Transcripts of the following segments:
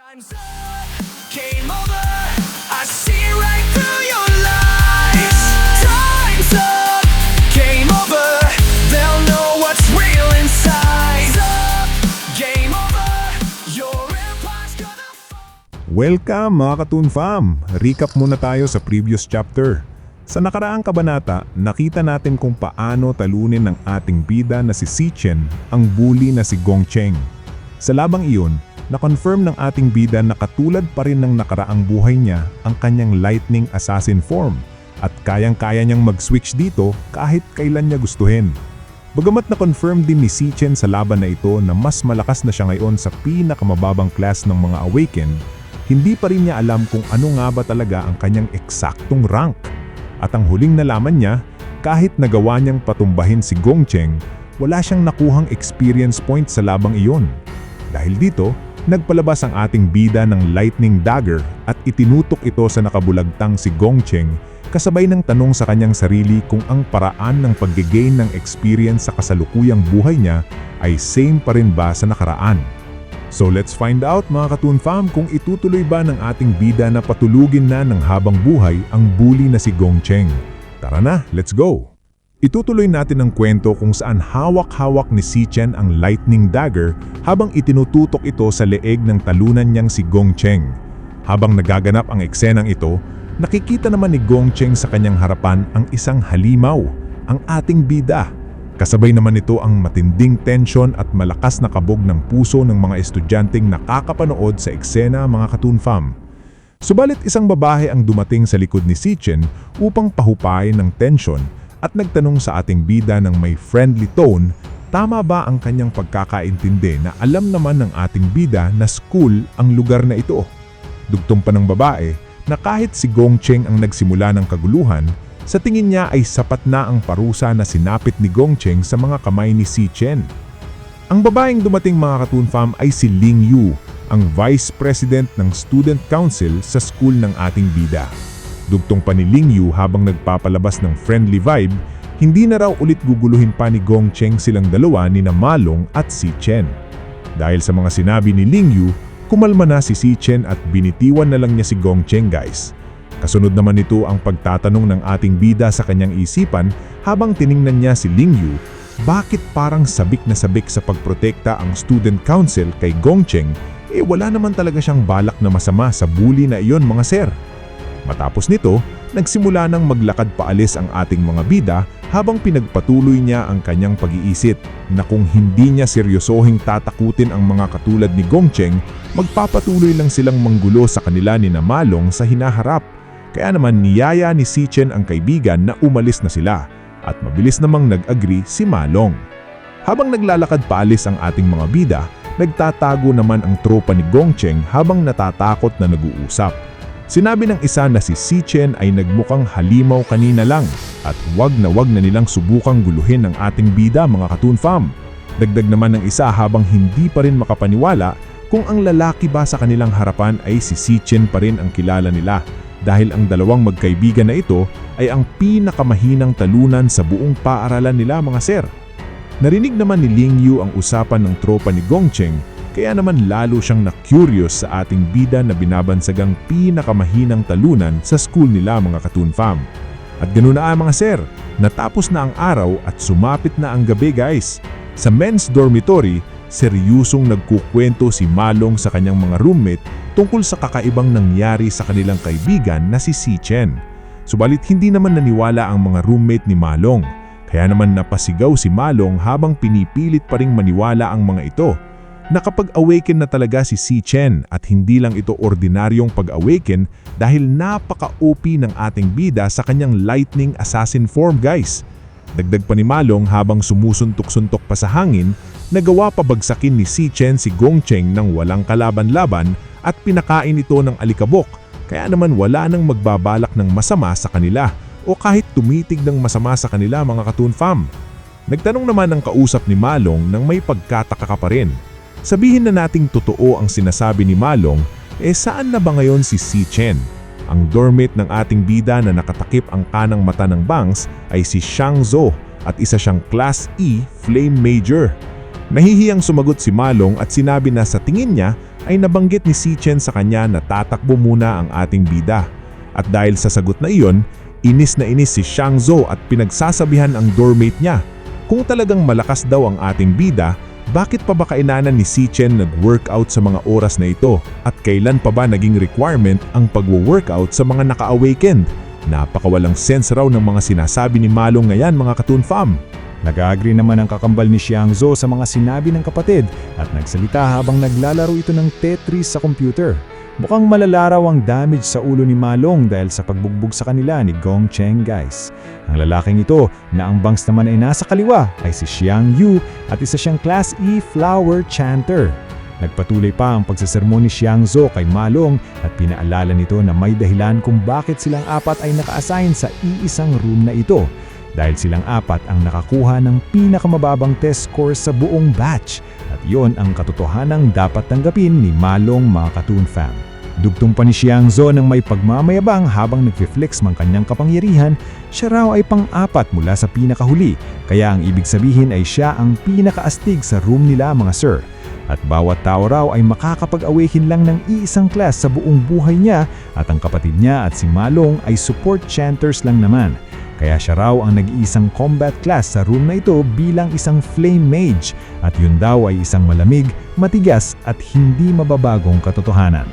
Time's up, game over. I see right through your lies. Time's up, game over. They'll know what's real inside. Time's up, game over. Your empire's gonna fall. Welcome mga Katoon Fam! Recap muna tayo sa previous chapter. Sa nakaraang kabanata, nakita natin kung paano talunin ng ating bida na si Zichen ang bully na si Gongcheng. Sa labang iyon, na-confirm ng ating bida na katulad pa rin ng nakaraang buhay niya ang kanyang lightning assassin form at kayang-kaya niyang mag-switch dito kahit kailan niya gustuhin. Bagamat na-confirm din ni Zichen sa laban na ito na mas malakas na siya ngayon sa pinakamababang class ng mga Awakened, hindi pa rin niya alam kung ano nga ba talaga ang kanyang eksaktong rank. At ang huling nalaman niya, kahit nagawa niyang patumbahin si Gongcheng, wala siyang nakuhang experience point sa labang iyon. Dahil dito, nagpalabas ang ating bida ng lightning dagger at itinutok ito sa nakabulagtang si Gongcheng kasabay ng tanong sa kanyang sarili kung ang paraan ng pag-gain ng experience sa kasalukuyang buhay niya ay same pa rin ba sa nakaraan. So let's find out mga Katoon Fam kung itutuloy ba ng ating bida na patulugin na ng habang buhay ang bully na si Gongcheng. Tara na, let's go! Itutuloy natin ang kwento kung saan hawak-hawak ni Zichen ang lightning dagger habang itinututok ito sa leeg ng talunan niyang si Gongcheng. Habang nagaganap ang eksenang ito, nakikita naman ni Gongcheng sa kanyang harapan ang isang halimaw, ang ating bida. Kasabay naman ito ang matinding tensyon at malakas na kabog ng puso ng mga estudyanteng nakakapanood sa eksena mga Katoon Fam. Subalit isang babae ang dumating sa likod ni Zichen upang pahupain ng tensyon at nagtanong sa ating bida ng may friendly tone, tama ba ang kanyang pagkakaintindi na alam naman ng ating bida na school ang lugar na ito? Dugtong pa ng babae na kahit si Gongcheng ang nagsimula ng kaguluhan, sa tingin niya ay sapat na ang parusa na sinapit ni Gongcheng sa mga kamay ni Zichen. Ang babaeng dumating mga Katoon Fam ay si Ling Yu, ang Vice President ng Student Council sa school ng ating bida. Dugtong pa ni Ling Yu habang nagpapalabas ng friendly vibe, hindi na raw ulit guguluhin pa ni Gongcheng silang dalawa ni na Malong at Zichen. Dahil sa mga sinabi ni Ling Yu, kumalma na si Zichen at binitiwan na lang niya si Gongcheng guys. Kasunod naman nito ang pagtatanong ng ating bida sa kanyang isipan habang tiningnan niya si Ling Yu, bakit parang sabik na sabik sa pagprotekta ang Student Council kay Gongcheng, wala naman talaga siyang balak na masama sa bully na iyon mga sir. Matapos nito, nagsimula nang maglakad paalis ang ating mga bida habang pinagpatuloy niya ang kanyang pag-iisip na kung hindi niya seryosohing tatakutin ang mga katulad ni Gongcheng, magpapatuloy lang silang manggulo sa kanila ni na Malong sa hinaharap. Kaya naman niyaya ni Zichen ang kaibigan na umalis na sila at mabilis namang nag-agree si Malong. Habang naglalakad paalis ang ating mga bida, nagtatago naman ang tropa ni Gongcheng habang natatakot na nag-uusap. Sinabi ng isa na si Zichen ay nagmukhang halimaw kanina lang at wag na nilang subukang guluhin ang ating bida mga Katoon Fam. Dagdag naman ng isa habang hindi pa rin makapaniwala kung ang lalaki ba sa kanilang harapan ay si Zichen pa rin ang kilala nila dahil ang dalawang magkaibigan na ito ay ang pinakamahinang talunan sa buong paaralan nila mga sir. Narinig naman ni Ling Yu ang usapan ng tropa ni Gongcheng kaya naman lalo siyang na-curious sa ating bida na binabansagang pinakamahinang talunan sa school nila mga Katoon Fam. At ganoon na mga sir, natapos na ang araw at sumapit na ang gabi guys. Sa men's dormitory, seryusong nagkukwento si Malong sa kanyang mga roommate tungkol sa kakaibang nangyari sa kanilang kaibigan na si Zichen. Subalit hindi naman naniwala ang mga roommate ni Malong, kaya naman napasigaw si Malong habang pinipilit pa ring maniwala ang mga ito. Nakapag-awaken na talaga si Zichen at hindi lang ito ordinaryong pag-awaken dahil napaka-OP ng ating bida sa kanyang lightning assassin form guys. Dagdag pa ni Malong habang sumusuntok-suntok pa sa hangin, nagawa pabagsakin ni Zichen si Gongcheng ng walang kalaban-laban at pinakain ito ng alikabok, kaya naman wala nang magbabalak ng masama sa kanila o kahit tumitig ng masama sa kanila mga Katoon Fam. Nagtanong naman ang kausap ni Malong nang may pagkataka ka pa rin. Sabihin na nating totoo ang sinasabi ni Malong, saan na ba ngayon si Zichen? Ang dormmate ng ating bida na nakatakip ang kanang mata ng bangs ay si Shang Zhou at isa siyang Class E Flame Major. Nahihiyang sumagot si Malong at sinabi na sa tingin niya ay nabanggit ni Si Chen sa kanya na tatakbo muna ang ating bida. At dahil sa sagot na iyon, inis na inis si Xiang Zhou at pinagsasabihan ang doormate niya. Kung talagang malakas daw ang ating bida, bakit pa ba kailangan ni Si Chen nag-workout sa mga oras na ito at kailan pa ba naging requirement ang pagwo-workout sa mga naka-awakened? Napakawalang sense raw ng mga sinasabi ni Malong ngayon mga Katoon Fam. Nag-agree naman ang kakambal ni Xiang Zhou sa mga sinabi ng kapatid at nagsalita habang naglalaro ito ng Tetris sa computer. Mukhang malala raw ang damage sa ulo ni Malong dahil sa pagbugbog sa kanila ni Gong Cheng guys. Ang lalaking ito na ang bangs naman ay nasa kaliwa ay si Xiang Yu at isa siyang Class E Flower Chanter. Nagpatuloy pa ang pagsasermon ni Xiang Zhou kay Malong at pinaalala nito na may dahilan kung bakit silang apat ay naka-assign sa iisang room na ito. Dahil silang apat ang nakakuha ng pinakamababang test score sa buong batch at iyon ang katotohanang dapat tanggapin ni Malong mga Katoon Fam. Dugtong pa ni Xiang Zhou ng may pagmamayabang habang nagfi-flex mang kanyang kapangyarihan, siya raw ay pang-apat mula sa pinakahuli, kaya ang ibig sabihin ay siya ang pinakaastig sa room nila mga sir. At bawat tao raw ay makakapag-awaken lang ng iisang class sa buong buhay niya at ang kapatid niya at si Malong ay support chanters lang naman. Kaya siya raw ang nag-iisang combat class sa room na ito bilang isang flame mage at yun daw ay isang malamig, matigas at hindi mababagong katotohanan.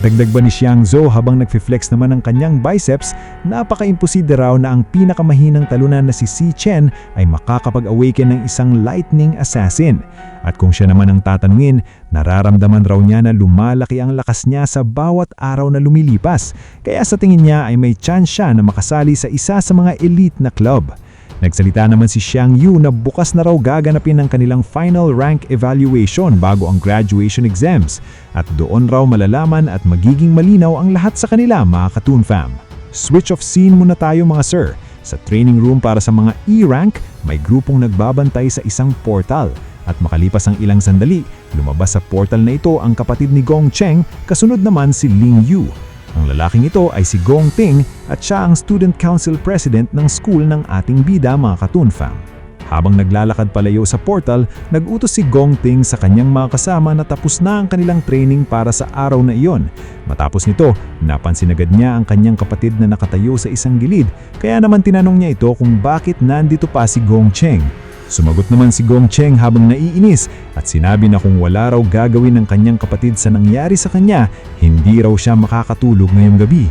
Dagdag ba ni Xiang Zhou habang nagfi-flex naman ang kanyang biceps, napaka-imposible raw na ang pinakamahinang talunan na si Si Chen ay makakapag-awaken ng isang lightning assassin. At kung siya naman ang tatanungin, nararamdaman raw niya na lumalaki ang lakas niya sa bawat araw na lumilipas. Kaya sa tingin niya ay may chance siya na makasali sa isa sa mga elite na club. Nagsalita naman si Xiang Yu na bukas na raw gaganapin ang kanilang final rank evaluation bago ang graduation exams at doon raw malalaman at magiging malinaw ang lahat sa kanila mga Katoon Fam. Switch of scene muna tayo mga sir. Sa training room para sa mga E-rank, may grupong nagbabantay sa isang portal at makalipas ang ilang sandali, lumabas sa portal na ito ang kapatid ni Gong Cheng, kasunod naman si Ling Yu. Ang lalaking ito ay si Gong Ting at siya ang Student Council President ng school ng ating bida mga Katoon Fam. Habang naglalakad palayo sa portal, nag-utos si Gong Ting sa kanyang mga kasama na tapos na ang kanilang training para sa araw na iyon. Matapos nito, napansin agad niya ang kanyang kapatid na nakatayo sa isang gilid, kaya naman tinanong niya ito kung bakit nandito pa si Gong Cheng. Sumagot naman si Gong Cheng habang naiinis at sinabi na kung wala raw gagawin ng kanyang kapatid sa nangyari sa kanya, hindi raw siya makakatulog ngayong gabi.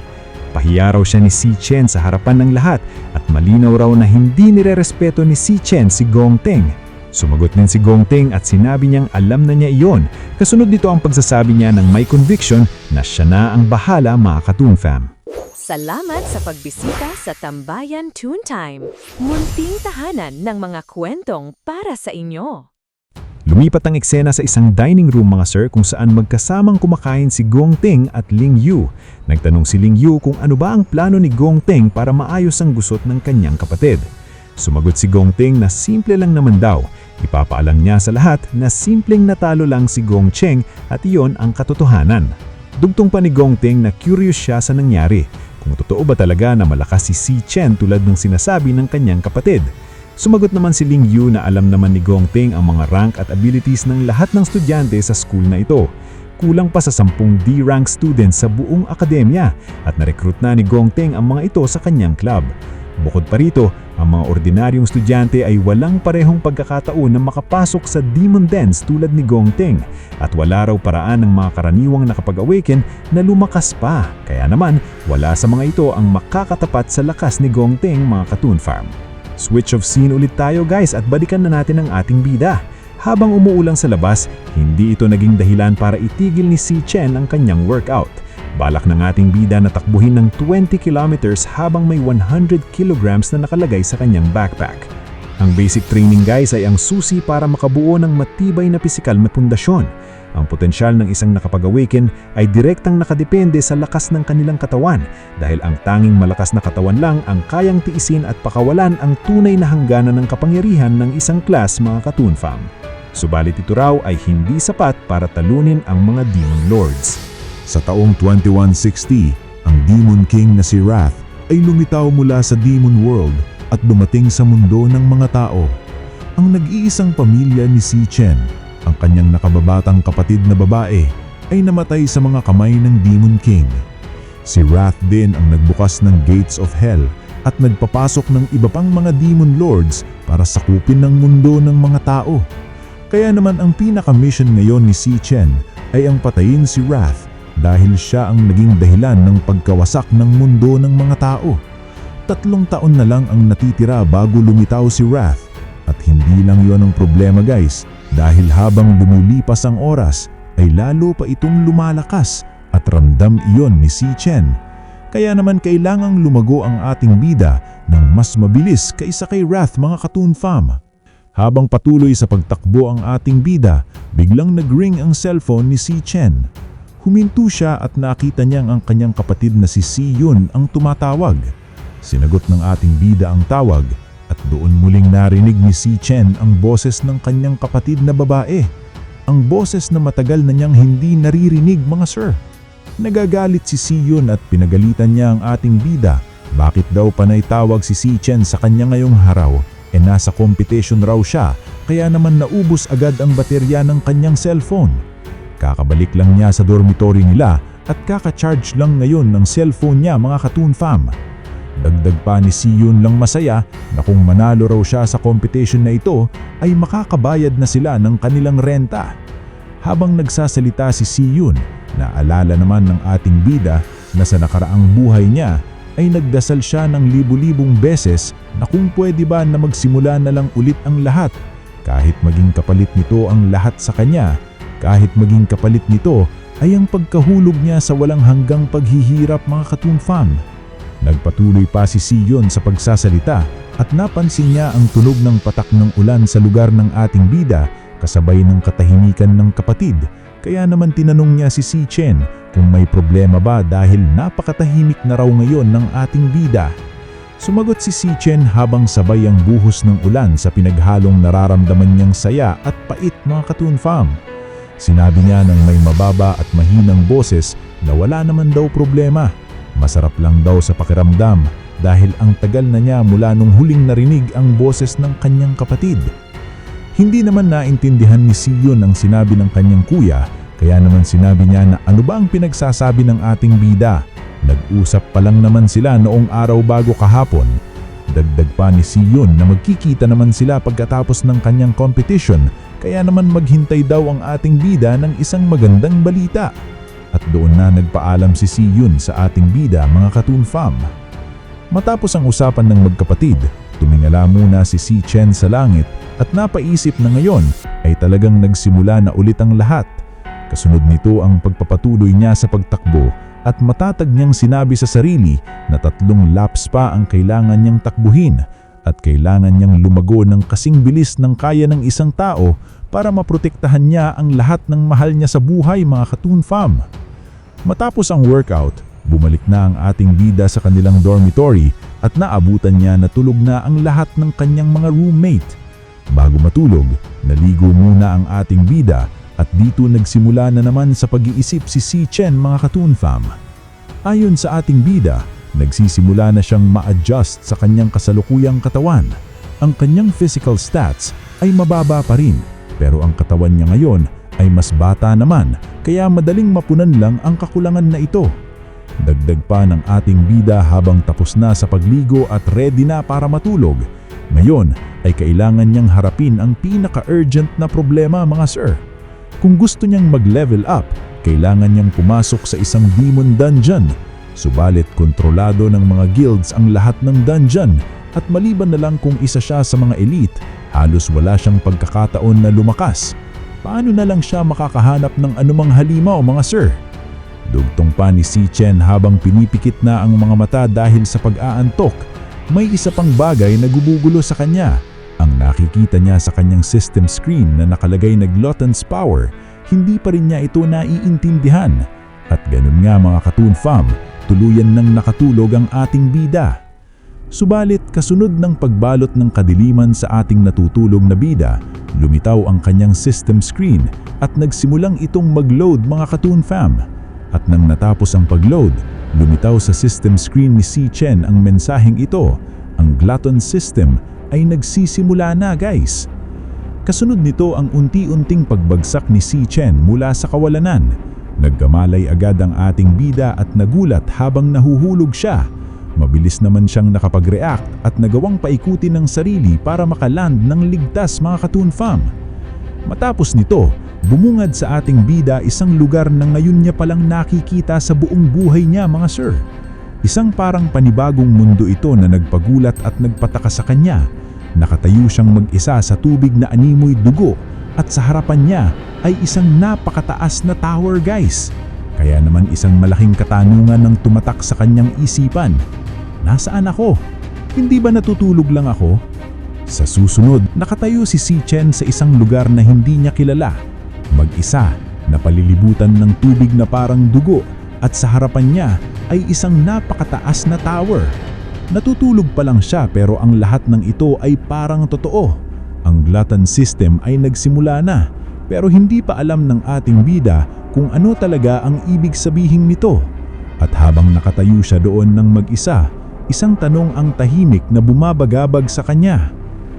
Pahiya raw siya ni Si Chen sa harapan ng lahat at malinaw raw na hindi nirerespeto ni Si Chen si Gong Ting. Sumagot din si Gong Ting at sinabi niyang alam na niya iyon. Kasunod nito ang pagsasabi niya ng may conviction na siya na ang bahala mga Katoon Fam. Salamat sa pagbisita sa Tambayan Toon Time, munting tahanan ng mga kwentong para sa inyo. Lumipat ang eksena sa isang dining room mga sir kung saan magkasamang kumakain si Gong Ting at Ling Yu. Nagtanong si Ling Yu kung ano ba ang plano ni Gong Ting para maayos ang gusot ng kanyang kapatid. Sumagot si Gong Ting na simple lang naman daw. Ipapaalam niya sa lahat na simpleng natalo lang si Gong Cheng at iyon ang katotohanan. Dugtong pa ni Gong Ting na curious siya sa nangyari. Kung totoo ba talaga na malakas si Si Chen tulad ng sinasabi ng kanyang kapatid. Sumagot naman si Ling Yu na alam naman ni Gong Ting ang mga rank at abilities ng lahat ng estudyante sa school na ito. Kulang pa sa 10 D-rank students sa buong akademya at na-recruit na ni Gong Ting ang mga ito sa kanyang club. Bukod pa rito, ang mga ordinaryong estudyante ay walang parehong pagkakataon na makapasok sa Demon Dens tulad ni Gong Ting at wala raw paraan ng mga karaniwang nakapag-awaken na lumakas pa. Kaya naman, wala sa mga ito ang makakatapat sa lakas ni Gong Ting mga Katoon Farm. Switch of scene ulit tayo guys at balikan na natin ang ating bida. Habang umuulang sa labas, hindi ito naging dahilan para itigil ni Si Chen ang kanyang workout. Balak ng ating bida na takbuhin ng 20 kilometers habang may 100 kilograms na nakalagay sa kanyang backpack. Ang basic training guys ay ang susi para makabuo ng matibay na pisikal na pundasyon. Ang potensyal ng isang nakapag-awaken ay direktang nakadepende sa lakas ng kanilang katawan dahil ang tanging malakas na katawan lang ang kayang tiisin at pakawalan ang tunay na hangganan ng kapangyarihan ng isang class mga Katoon Fam. Subalit ito raw ay hindi sapat para talunin ang mga Demon Lords. Sa taong 2160, ang Demon King na si Wrath ay lumitaw mula sa Demon World at dumating sa mundo ng mga tao. Ang nag-iisang pamilya ni Si Chen, ang kanyang nakababatang kapatid na babae, ay namatay sa mga kamay ng Demon King. Si Wrath din ang nagbukas ng Gates of Hell at nagpapasok ng iba pang mga Demon Lords para sakupin ng mundo ng mga tao. Kaya naman ang pinaka-mission ngayon ni Si Chen ay ang patayin si Wrath dahil siya ang naging dahilan ng pagkawasak ng mundo ng mga tao. 3 taon na lang ang natitira bago lumitaw si Wrath. At hindi lang yon ang problema guys, dahil habang lumulipas ang oras ay lalo pa itong lumalakas at ramdam iyon ni Si Chen. Kaya naman kailangang lumago ang ating bida ng mas mabilis kaysa kay Wrath mga Katoon Fam. Habang patuloy sa pagtakbo ang ating bida, biglang nag-ring ang cellphone ni Si Chen. Huminto siya at nakita niyang ang kanyang kapatid na si Si Yun ang tumatawag. Sinagot ng ating bida ang tawag at doon muling narinig ni Si Chen ang boses ng kanyang kapatid na babae. Ang boses na matagal na niyang hindi naririnig mga sir. Nagagalit si Si Yun at pinagalitan niya ang ating bida. Bakit daw panay tawag si Si Chen sa kanya ngayong araw? Nasa competition raw siya, kaya naman naubos agad ang baterya ng kanyang cellphone. Kakabalik lang niya sa dormitory nila at kaka-charge lang ngayon ng cellphone niya mga Katoon Fam. Dagdag pa ni Si Yun lang masaya na kung manalo raw siya sa competition na ito ay makakabayad na sila ng kanilang renta. Habang nagsasalita si Si Yun, naalala naman ng ating bida na sa nakaraang buhay niya ay nagdasal siya ng libu-libong beses na kung pwede ba na magsimula na lang ulit ang lahat. Kahit maging kapalit nito ang lahat sa kanya, kahit maging kapalit nito ay ang pagkahulog niya sa walang hanggang paghihirap mga Katoon Fam. Nagpatuloy pa si Si Yun sa pagsasalita at napansin niya ang tunog ng patak ng ulan sa lugar ng ating bida kasabay ng katahimikan ng kapatid. Kaya naman tinanong niya si Si Chen kung may problema ba dahil napakatahimik na raw ngayon ng ating bida. Sumagot si Si Chen habang sabay ang buhos ng ulan sa pinaghalong nararamdaman niyang saya at pait mga Katoon Fam. Sinabi niya ng may mababa at mahinang boses na wala naman daw problema. Masarap lang daw sa pakiramdam dahil ang tagal na niya mula nung huling narinig ang boses ng kanyang kapatid. Hindi naman naintindihan ni Si Yun ang sinabi ng kanyang kuya, kaya naman sinabi niya na ano ba ang pinagsasabi ng ating bida. Nag-usap pa lang naman sila noong araw bago kahapon. Dagdag pa ni Si Yun na magkikita naman sila pagkatapos ng kanyang competition, kaya naman maghintay daw ang ating bida ng isang magandang balita. At doon na nagpaalam si Si Yun sa ating bida mga Katoon Fam. Matapos ang usapan ng magkapatid, tumingala muna si Si Chen sa langit at napaisip na ngayon ay talagang nagsimula na ulit ang lahat. Kasunod nito ang pagpapatuloy niya sa pagtakbo at matatag niyang sinabi sa sarili na 3 laps pa ang kailangan niyang takbuhin at kailangan niyang lumago ng kasing bilis ng kaya ng isang tao para maprotektahan niya ang lahat ng mahal niya sa buhay mga Katoon Fam. Matapos ang workout, bumalik na ang ating bida sa kanilang dormitory at naabutan niya na tulog na ang lahat ng kanyang mga roommate. Bago matulog, naligo muna ang ating bida at dito nagsimula na naman sa pag-iisip si Si Chen mga Katoon Fam. Ayon sa ating bida, nagsisimula na siyang ma-adjust sa kanyang kasalukuyang katawan. Ang kanyang physical stats ay mababa pa rin, pero ang katawan niya ngayon ay mas bata naman, kaya madaling mapunan lang ang kakulangan na ito. Dagdag pa ng ating bida habang tapos na sa pagligo at ready na para matulog. Ngayon ay kailangan niyang harapin ang pinaka-urgent na problema mga sir. Kung gusto niyang mag-level up, kailangan niyang pumasok sa isang demon dungeon. Subalit kontrolado ng mga guilds ang lahat ng dungeon at maliban na lang kung isa siya sa mga elite, halos wala siyang pagkakataon na lumakas. Paano na lang siya makakahanap ng anumang halimaw mga sir? Dugtong pa ni Si Chen habang pinipikit na ang mga mata dahil sa pag-aantok. May isa pang bagay na gumugulo sa kanya. Ang nakikita niya sa kanyang system screen na nakalagay na Glutton's Power, hindi pa rin niya ito naiintindihan. At ganun nga mga Katoon Fam, tuluyan nang nakatulog ang ating bida. Subalit kasunod ng pagbalot ng kadiliman sa ating natutulog na bida, lumitaw ang kanyang system screen at nagsimulang itong mag-load mga Katoon Fam. At nang natapos ang pag-load, lumitaw sa system screen ni Si Chen ang mensaheng ito, ang Glutton System ay nagsisimula na guys. Kasunod nito ang unti-unting pagbagsak ni Si Chen mula sa kawalanan. Nagkamalay agad ang ating bida at nagulat habang nahuhulog siya. Mabilis naman siyang nakapag-react at nagawang paikutin ng sarili para makaland ng ligtas mga Katoon Fam. Matapos nito, bumungad sa ating bida isang lugar na ngayon niya palang nakikita sa buong buhay niya mga sir. Isang parang panibagong mundo ito na nagpagulat at nagpataka sa kanya. Nakatayo siyang mag-isa sa tubig na animoy dugo at sa harapan niya ay isang napakataas na tower guys. Kaya naman isang malaking katanungan ang tumatak sa kanyang isipan. Nasaan ako? Hindi ba natutulog lang ako? Sa susunod, nakatayo si Chen sa isang lugar na hindi niya kilala. Mag-isa, napalilibutan ng tubig na parang dugo at sa harapan niya ay isang napakataas na tower. Natutulog pa lang siya pero ang lahat ng ito ay parang totoo. Ang glutton system ay nagsimula na pero hindi pa alam ng ating bida kung ano talaga ang ibig sabihin nito. At habang nakatayo siya doon ng mag-isa, isang tanong ang tahimik na bumabagabag sa kanya.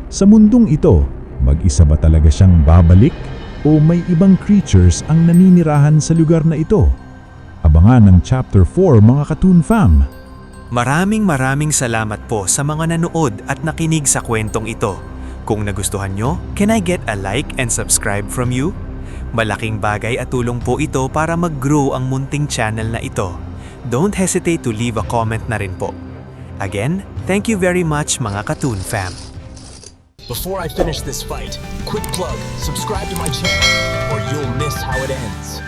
Sa mundong ito, mag-isa ba talaga siyang babalik o may ibang creatures ang naninirahan sa lugar na ito? Abangan ang Chapter 4 mga Katoon Fam! Maraming salamat po sa mga nanood at nakinig sa kwentong ito. Kung nagustuhan nyo, can I get a like and subscribe from you? Malaking bagay at tulong po ito para mag-grow ang munting channel na ito. Don't hesitate to leave a comment na rin po. Again, thank you very much mga Katoon Fam. Before I finish this fight, quick plug, subscribe to my channel or you'll miss how it ends.